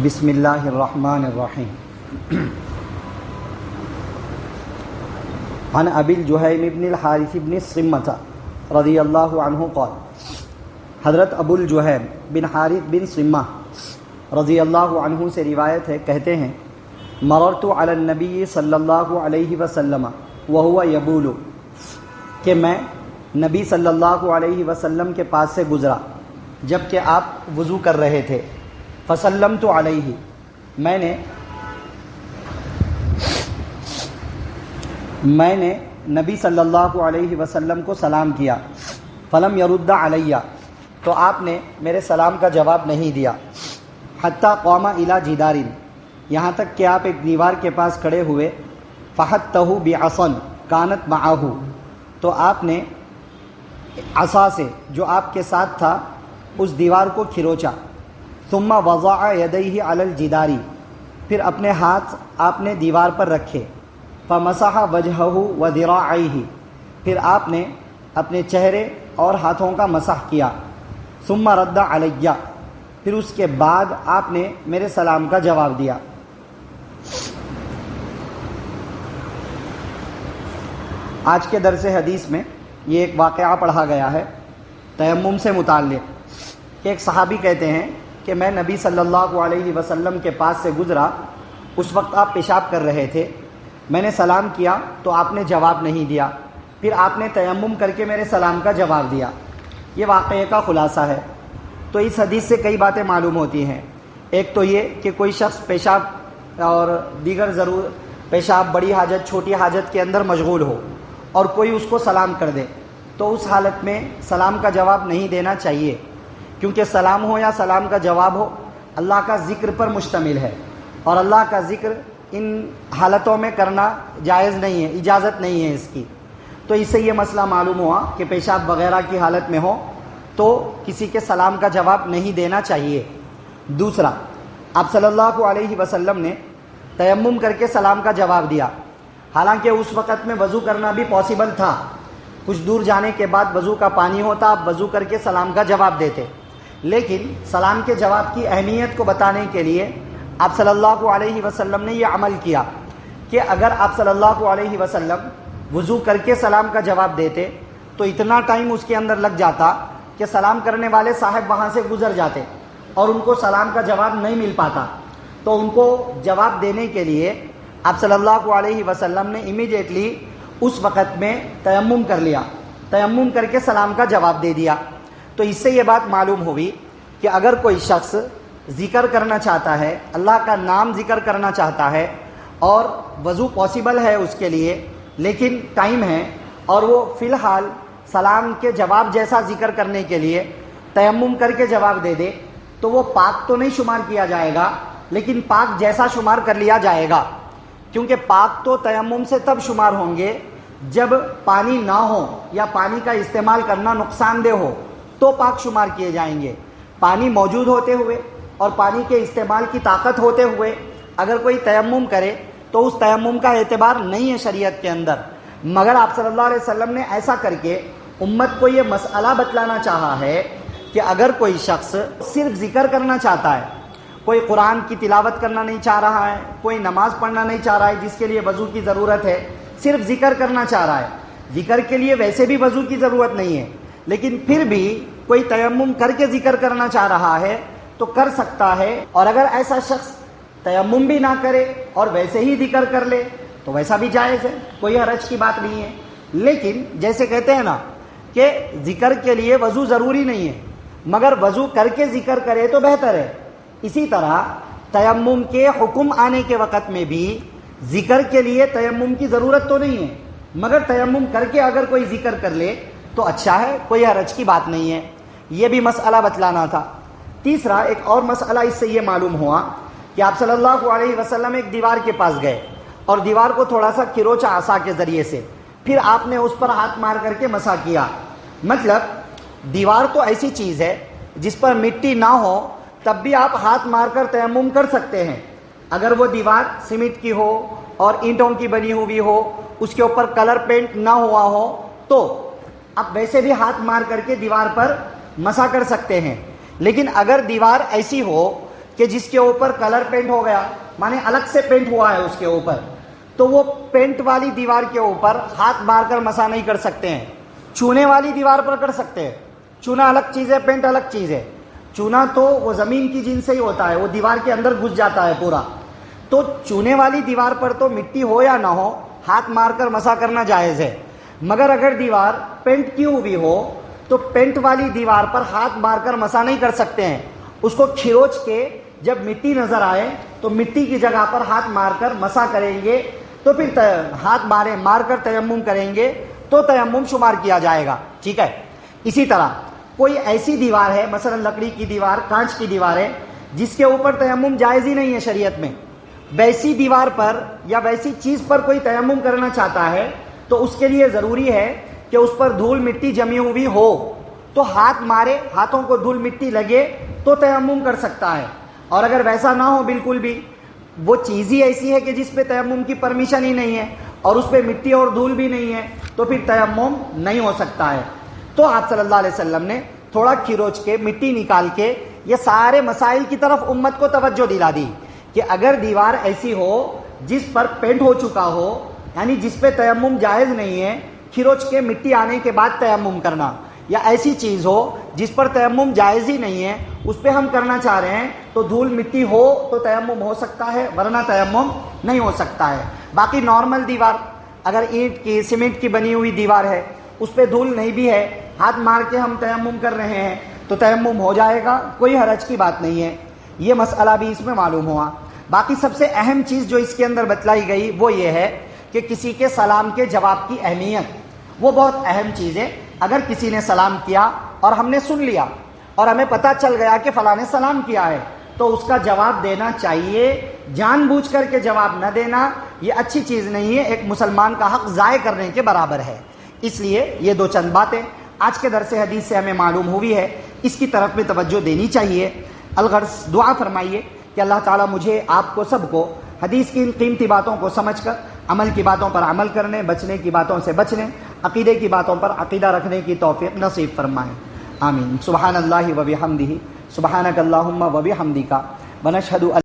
بسم اللہ الرحمن الرحیم. عن ابی الجہیم بن الحارث بن صمۃ رضی اللہ عنہ قال. حضرت ابو الجہیم بن حارث بن صمہ رضی اللہ عنہ سے روایت ہے، کہتے ہیں مررت علی النبی صلی اللہ علیہ وسلم وہو یبول، کہ میں نبی صلی اللہ علیہ وسلم کے پاس سے گزرا جب کہ آپ وضو کر رہے تھے. فسلمت علیہ، میں نے نبی صلی اللہ علیہ وسلم کو سلام کیا. فلم یرد علیہ، تو آپ نے میرے سلام کا جواب نہیں دیا. حتی قام الی جدار، یہاں تک کہ آپ ایک دیوار کے پاس کھڑے ہوئے. فحتہ بعصا کانت معہ، تو آپ نے عصا سے جو آپ کے ساتھ تھا اس دیوار کو کھروچا. ثم وضع یدیہ علی الجدار، پھر اپنے ہاتھ آپ نے دیوار پر رکھے. فمسح وجہہ وذراعیہ، پھر آپ نے اپنے چہرے اور ہاتھوں کا مسح کیا. ثم رد علیہ، پھر اس کے بعد آپ نے میرے سلام کا جواب دیا. آج کے درس حدیث میں یہ ایک واقعہ پڑھا گیا ہے تیمم سے متعلق، کہ ایک صحابی کہتے ہیں کہ میں نبی صلی اللہ علیہ وسلم کے پاس سے گزرا، اس وقت آپ پیشاب کر رہے تھے. میں نے سلام کیا تو آپ نے جواب نہیں دیا، پھر آپ نے تیمم کر کے میرے سلام کا جواب دیا. یہ واقعے کا خلاصہ ہے. تو اس حدیث سے کئی باتیں معلوم ہوتی ہیں. ایک تو یہ کہ کوئی شخص پیشاب اور دیگر پیشاب، بڑی حاجت چھوٹی حاجت کے اندر مشغول ہو اور کوئی اس کو سلام کر دے، تو اس حالت میں سلام کا جواب نہیں دینا چاہیے، کیونکہ سلام ہو یا سلام کا جواب ہو اللہ کا ذکر پر مشتمل ہے، اور اللہ کا ذکر ان حالتوں میں کرنا جائز نہیں ہے، اجازت نہیں ہے اس کی. تو اس سے یہ مسئلہ معلوم ہوا کہ پیشاب وغیرہ کی حالت میں ہو تو کسی کے سلام کا جواب نہیں دینا چاہیے. دوسرا، آپ صلی اللہ علیہ وسلم نے تیمم کر کے سلام کا جواب دیا. حالانکہ اس وقت میں وضو کرنا بھی پاسبل تھا، کچھ دور جانے کے بعد وضو کا پانی ہوتا، آپ وضو کر کے سلام کا جواب دیتے. لیکن سلام کے جواب کی اہمیت کو بتانے کے لیے آپ صلی اللہ علیہ وسلم نے یہ عمل کیا کہ اگر آپ صلی اللہ علیہ وسلم وضو کر کے سلام کا جواب دیتے تو اتنا ٹائم اس کے اندر لگ جاتا کہ سلام کرنے والے صاحب وہاں سے گزر جاتے اور ان کو سلام کا جواب نہیں مل پاتا. تو ان کو جواب دینے کے لیے آپ صلی اللہ علیہ وسلم نے امیڈیٹلی اس وقت میں تیمم کر لیا، تیمم کر کے سلام کا جواب دے دیا. تو اس سے یہ بات معلوم ہوئی کہ اگر کوئی شخص ذکر کرنا چاہتا ہے، اللہ کا نام ذکر کرنا چاہتا ہے اور وضو پاسبل ہے اس کے لیے، لیکن ٹائم ہے اور وہ فی الحال سلام کے جواب جیسا ذکر کرنے کے لیے تیمم کر کے جواب دے دے، تو وہ پاک تو نہیں شمار کیا جائے گا، لیکن پاک جیسا شمار کر لیا جائے گا. کیونکہ پاک تو تیمم سے تب شمار ہوں گے جب پانی نہ ہو یا پانی کا استعمال کرنا نقصان دہ ہو، تو پاک شمار کیے جائیں گے. پانی موجود ہوتے ہوئے اور پانی کے استعمال کی طاقت ہوتے ہوئے اگر کوئی تیمم کرے تو اس تیمم کا اعتبار نہیں ہے شریعت کے اندر. مگر آپ صلی اللہ علیہ وسلم نے ایسا کر کے امت کو یہ مسئلہ بتلانا چاہا ہے کہ اگر کوئی شخص صرف ذکر کرنا چاہتا ہے، کوئی قرآن کی تلاوت کرنا نہیں چاہ رہا ہے، کوئی نماز پڑھنا نہیں چاہ رہا ہے جس کے لیے وضو کی ضرورت ہے، صرف ذکر کرنا چاہ رہا ہے، ذکر کے لیے ویسے بھی وضو کی ضرورت نہیں ہے، لیکن پھر بھی کوئی تیمم کر کے ذکر کرنا چاہ رہا ہے تو کر سکتا ہے. اور اگر ایسا شخص تیمم بھی نہ کرے اور ویسے ہی ذکر کر لے تو ویسا بھی جائز ہے، کوئی حرج کی بات نہیں ہے. لیکن جیسے کہتے ہیں نا کہ ذکر کے لیے وضو ضروری نہیں ہے، مگر وضو کر کے ذکر کرے تو بہتر ہے. اسی طرح تیمم کے حکم آنے کے وقت میں بھی ذکر کے لیے تیمم کی ضرورت تو نہیں ہے، مگر تیمم کر کے اگر کوئی ذکر کر لے تو اچھا ہے، کوئی حرج کی بات نہیں ہے. یہ بھی مسئلہ بتلانا تھا. تیسرا، ایک اور مسئلہ اس سے یہ معلوم ہوا کہ آپ صلی اللہ علیہ وسلم ایک دیوار کے پاس گئے اور دیوار کو تھوڑا سا کھروچا عصا کے ذریعے سے، پھر آپ نے اس پر ہاتھ مار کر کے مسح کیا. مطلب دیوار تو ایسی چیز ہے جس پر مٹی نہ ہو تب بھی آپ ہاتھ مار کر تیمم کر سکتے ہیں. اگر وہ دیوار سیمنٹ کی ہو اور اینٹوں کی بنی ہوئی ہو، اس کے اوپر کلر پینٹ نہ ہوا ہو، تو آپ ویسے بھی ہاتھ مار کر کے دیوار پر مسح کر سکتے ہیں. لیکن اگر دیوار ایسی ہو کہ جس کے اوپر کلر پینٹ ہو گیا، مانے الگ سے پینٹ ہوا ہے اس کے اوپر، تو وہ پینٹ والی دیوار کے اوپر ہاتھ مار کر مسا نہیں کر سکتے ہیں، چونے والی دیوار پر کر سکتے ہیں۔ چونا الگ چیز ہے، پینٹ الگ چیز ہے۔ چونا تو وہ زمین کی جن سے ہی ہوتا ہے، وہ دیوار کے اندر گھس جاتا ہے پورا، تو چونے والی دیوار پر تو مٹی ہو یا نہ ہو ہاتھ مار کر مسا کرنا جائز ہے، مگر اگر دیوار پینٹ کی ہوئی ہو تو پینٹ والی دیوار پر ہاتھ مار کر مسا نہیں کر سکتے ہیں، اس کو کھروچ کے جب مٹی نظر آئے تو مٹی کی جگہ پر ہاتھ مار کر مسا کریں گے، تو پھر ہاتھ مار کر تیمم کریں گے تو تیمم شمار کیا جائے گا، ٹھیک ہے۔ اسی طرح کوئی ایسی دیوار ہے، مثلا لکڑی کی دیوار، کانچ کی دیوار ہے، جس کے اوپر تیمم جائز ہی نہیں ہے شریعت میں، ویسی دیوار پر یا ویسی چیز پر کوئی تیمم کرنا چاہتا ہے تو اس کے لیے ضروری ہے کہ اس پر دھول مٹی جمی ہوئی ہو، تو ہاتھ مارے، ہاتھوں کو دھول مٹی لگے تو تیمم کر سکتا ہے، اور اگر ویسا نہ ہو بالکل بھی، وہ چیز ہی ایسی ہے کہ جس پہ تیمم کی پرمیشن ہی نہیں ہے اور اس پہ مٹی اور دھول بھی نہیں ہے، تو پھر تیمم نہیں ہو سکتا ہے۔ تو آپ صلی اللہ علیہ وسلم نے تھوڑا کھروچ کے مٹی نکال کے یہ سارے مسائل کی طرف امت کو توجہ دلا دی کہ اگر دیوار ایسی ہو جس پر پینٹ ہو چکا ہو، یعنی جس پہ تیمم جائز نہیں ہے، کھروچ کے مٹی آنے کے بعد تیمم کرنا، یا ایسی چیز ہو جس پر تیمم جائز ہی نہیں ہے اس پہ ہم کرنا چاہ رہے ہیں، تو دھول مٹی ہو تو تیمم ہو سکتا ہے، ورنہ تیمم نہیں ہو سکتا ہے۔ باقی نارمل دیوار، اگر اینٹ کی، سیمنٹ کی بنی ہوئی دیوار ہے، اس پہ دھول نہیں بھی ہے، ہاتھ مار کے ہم تیمم کر رہے ہیں تو تیمم ہو جائے گا، کوئی حرج کی بات نہیں ہے۔ یہ مسئلہ بھی اس میں معلوم ہوا۔ باقی سب سے اہم چیز جو اس کے اندر بتلائی گئی وہ یہ ہے کہ کسی کے سلام کے جواب کی اہمیت، وہ بہت اہم چیز ہے۔ اگر کسی نے سلام کیا اور ہم نے سن لیا اور ہمیں پتہ چل گیا کہ فلاں نے سلام کیا ہے، تو اس کا جواب دینا چاہیے، جان بوجھ کر کے جواب نہ دینا یہ اچھی چیز نہیں ہے، ایک مسلمان کا حق ضائع کرنے کے برابر ہے۔ اس لیے یہ دو چند باتیں آج کے درس حدیث سے ہمیں معلوم ہوئی ہے، اس کی طرف بھی توجہ دینی چاہیے۔ الغرض دعا فرمائیے کہ اللہ تعالیٰ مجھے، آپ کو، سب کو حدیث کی ان قیمتی باتوں کو سمجھ کر عمل کی باتوں پر عمل کرنے، بچنے کی باتوں سے بچنے، عقیدے کی باتوں پر عقیدہ رکھنے کی توفیق نصیب فرمائے، آمین۔ سبحان اللہ و بحمدہ، سبحانک اللہم و بحمدک، ونشہد